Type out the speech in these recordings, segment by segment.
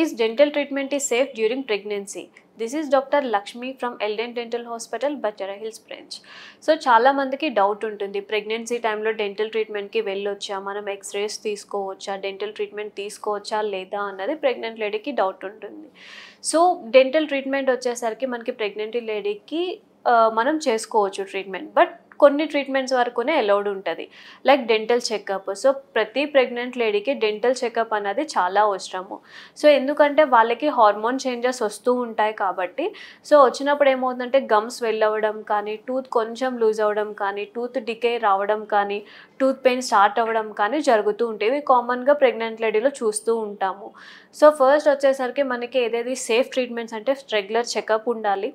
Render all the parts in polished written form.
Is dental treatment is safe during pregnancy? This is Dr. Lakshmi from Elden Dental Hospital, Banjara Hills branch. So చాలా మందికి doubt ఉంటుంది, pregnancy టైంలో dental ట్రీట్మెంట్కి వెళ్ళొచ్చా, మనం X-rays తీసుకోవచ్చా, డెంటల్ ట్రీట్మెంట్ తీసుకోవచ్చా లేదా అన్నది ప్రెగ్నెంట్ లేడీకి డౌట్ ఉంటుంది. సో డెంటల్ ట్రీట్మెంట్ వచ్చేసరికి మనకి ప్రెగ్నెంట్ లేడీకి మనం చేసుకోవచ్చు ట్రీట్మెంట్, బట్ కొన్ని ట్రీట్మెంట్స్ వరకునే అలౌడ్ ఉంటుంది, లైక్ డెంటల్ చెకప్. సో ప్రతి ప్రెగ్నెంట్ లేడీకి డెంటల్ చెకప్ అనేది చాలా అవసరము. సో ఎందుకంటే వాళ్ళకి హార్మోన్ చేంజెస్ వస్తూ ఉంటాయి కాబట్టి, సో వచ్చినప్పుడు ఏమవుతుందంటే గమ్స్ వెళ్ళవడం కానీ, టూత్ కొంచెం లూజ్ అవ్వడం కానీ, టూత్ డికే రావడం కానీ, టూత్ పెయిన్ స్టార్ట్ అవ్వడం కానీ జరుగుతూ ఉంటాయి. ఇవి కామన్గా ప్రెగ్నెంట్ లేడీలో చూస్తూ ఉంటాము. సో ఫస్ట్ వచ్చేసరికి మనకి ఏదైతే సేఫ్ ట్రీట్మెంట్స్ అంటే రెగ్యులర్ చెకప్ ఉండాలి,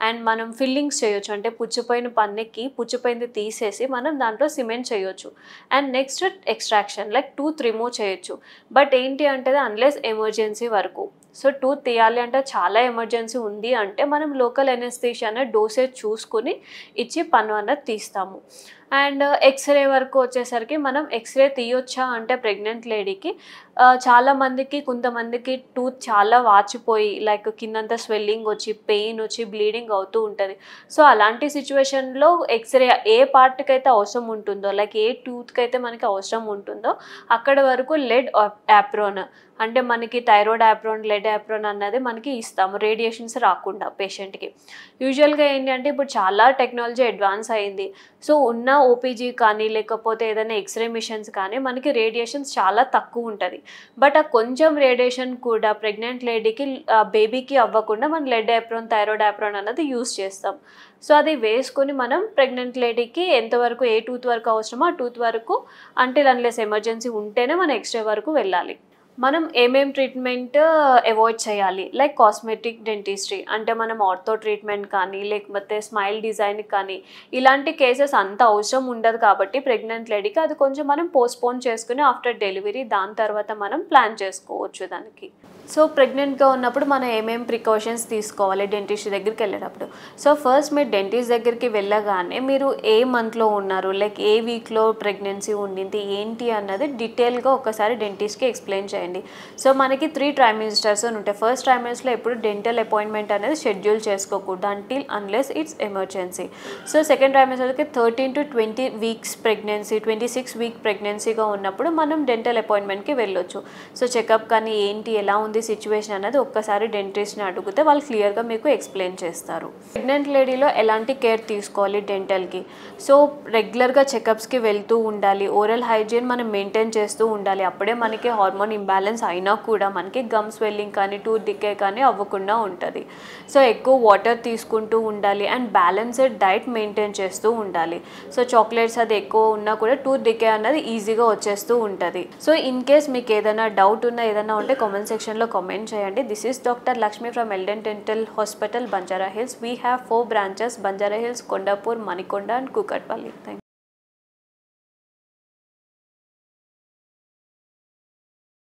అండ్ మనం ఫిల్లింగ్స్ చేయొచ్చు, అంటే పుచ్చిపోయిన పన్నుకి పుచ్చిపోయింది తీసేసి మనం దాంట్లో సిమెంట్ చేయొచ్చు. And next extraction, like tooth remove చేయొచ్చు. బట్ ఏంటి అంటే అన్లెస్ ఎమర్జెన్సీ వరకు. సో టూత్ తీయాలి అంటే చాలా ఎమర్జెన్సీ ఉంది అంటే మనం లోకల్ ఎనెస్థీషియా అనే డోసేజ్ చూసుకుని ఇచ్చి పన్ను అన్నది తీస్తాము. అండ్ ఎక్స్రే వరకు వచ్చేసరికి మనం ఎక్స్రే తీయొచ్చా అంటే ప్రెగ్నెంట్ లేడీకి చాలామందికి, కొంతమందికి టూత్ చాలా వాచిపోయి లైక్ కిందంతా స్వెల్లింగ్ వచ్చి, పెయిన్ వచ్చి, బ్లీడింగ్ అవుతూ ఉంటుంది. సో అలాంటి సిచ్యువేషన్లో ఎక్స్రే ఏ పార్ట్కి అయితే అవసరం ఉంటుందో, లైక్ ఏ టూత్కి అయితే మనకి అవసరం ఉంటుందో అక్కడ వరకు లెడ్ యాప్రోన్ అంటే మనకి థైరాయిడ్ యాప్రోన్, లెడ్ యాప్రోన్ అన్నది మనకి ఇస్తాము, రేడియేషన్స్ రాకుండా పేషెంట్కి. యూజువల్గా ఏంటి అంటే ఇప్పుడు చాలా టెక్నాలజీ అడ్వాన్స్ అయింది. సో ఉన్న ఓపీజీ కానీ లేకపోతే ఏదైనా ఎక్స్రే మిషన్స్ కానీ మనకి రేడియేషన్స్ చాలా తక్కువ ఉంటుంది. బట్ ఆ కొంచెం రేడియేషన్ కూడా ప్రెగ్నెంట్ లేడీకి బేబీకి అవ్వకుండా మనం లెడ్ యాప్రోన్, థైరాయిడ్ యాప్రోన్ అన్నది యూస్ చేస్తాం. సో అది వేసుకొని మనం ప్రెగ్నెంట్ లేడీకి ఎంతవరకు ఏ టూత్ వరకు అవసరమో ఆ టూత్ వరకు, అంటే అన్లెస్ ఎమర్జెన్సీ ఉంటేనే మనం ఎక్స్రే వరకు వెళ్ళాలి. మనం ఏమేం ట్రీట్మెంట్ అవాయిడ్ చేయాలి, లైక్ కాస్మెటిక్ డెంటిస్ట్రీ అంటే మనం ఆర్థో ట్రీట్మెంట్ కానీ లేకపోతే స్మైల్ డిజైన్ కానీ, ఇలాంటి కేసెస్ అంత అవసరం ఉండదు కాబట్టి ప్రెగ్నెంట్ లేడీకి అది కొంచెం మనం పోస్ట్పోన్ చేసుకుని ఆఫ్టర్ డెలివరీ దాని తర్వాత మనం ప్లాన్ చేసుకోవచ్చు దానికి. సో ప్రెగ్నెంట్గా ఉన్నప్పుడు మనం ఏమేమి ప్రికాషన్స్ తీసుకోవాలి డెంటిస్ట్ దగ్గరికి వెళ్ళేటప్పుడు. సో ఫస్ట్ మీరు డెంటిస్ట్ దగ్గరికి వెళ్ళగానే మీరు ఏ మంత్లో ఉన్నారు, లైక్ ఏ వీక్లో ప్రెగ్నెన్సీ ఉండింది ఏంటి అన్నది డీటెయిల్గా ఒకసారి డెంటిస్ట్కి ఎక్స్ప్లెయిన్ చేయండి. సో మనకి 3 ట్రైమిస్టర్స్ అని ఉంటాయి. ఫస్ట్ ట్రైమిస్టర్లో ఎప్పుడు డెంటల్ అపాయింట్మెంట్ అనేది షెడ్యూల్ చేసుకోకూడదు until unless it's emergency. So second ట్రైమిస్టర్కి 13 to 20 వీక్స్ ప్రెగ్నెన్సీ, 26 వీక్ ప్రెగ్నెన్సీగా ఉన్నప్పుడు మనం డెంటల్ అపాయింట్మెంట్కి వెళ్ళొచ్చు. సో చెకప్ కానీ ఏంటి, ఎలా ఉంది సిచ్యువేషన్ అనేది ఒక్కసారి డెంటిస్ట్ని అడిగితే వాళ్ళు క్లియర్గా మీకు ఎక్స్ప్లెయిన్ చేస్తారు. ప్రెగ్నెంట్ లేడీలో ఎలాంటి కేర్ తీసుకోవాలి డెంటల్కి. సో రెగ్యులర్గా చెకప్స్కి వెళ్తూ ఉండాలి, ఓరల్ హైజీన్ మనం మెయింటైన్ చేస్తూ ఉండాలి. అప్పుడే మనకి హార్మోన్ ఇంబ్యాలెన్స్ అయినా కూడా మనకి గమ్ స్వెల్లింగ్ కానీ టూత్ డికే కానీ అవ్వకుండా ఉంటుంది. సో ఎక్కువ వాటర్ తీసుకుంటూ ఉండాలి అండ్ బ్యాలెన్స్డ్ డైట్ మెయింటైన్ చేస్తూ ఉండాలి. సో చాక్లెట్స్ అది ఎక్కువ ఉన్నా కూడా టూత్ డికే అన్నది ఈజీగా వచ్చేస్తూ ఉంటుంది. సో ఇన్ కేస్ మీకు ఏదైనా డౌట్ ఉన్నా ఏదైనా ఉంటే కామెంట్ సెక్షన్లో కామెంట్ చేయండి. This is doctor Lakshmi from Elden dental hospital, Banjara hills. We have 4 branches: Banjara hills, Kondapur, Manikonda and Kukatpally. Thank you.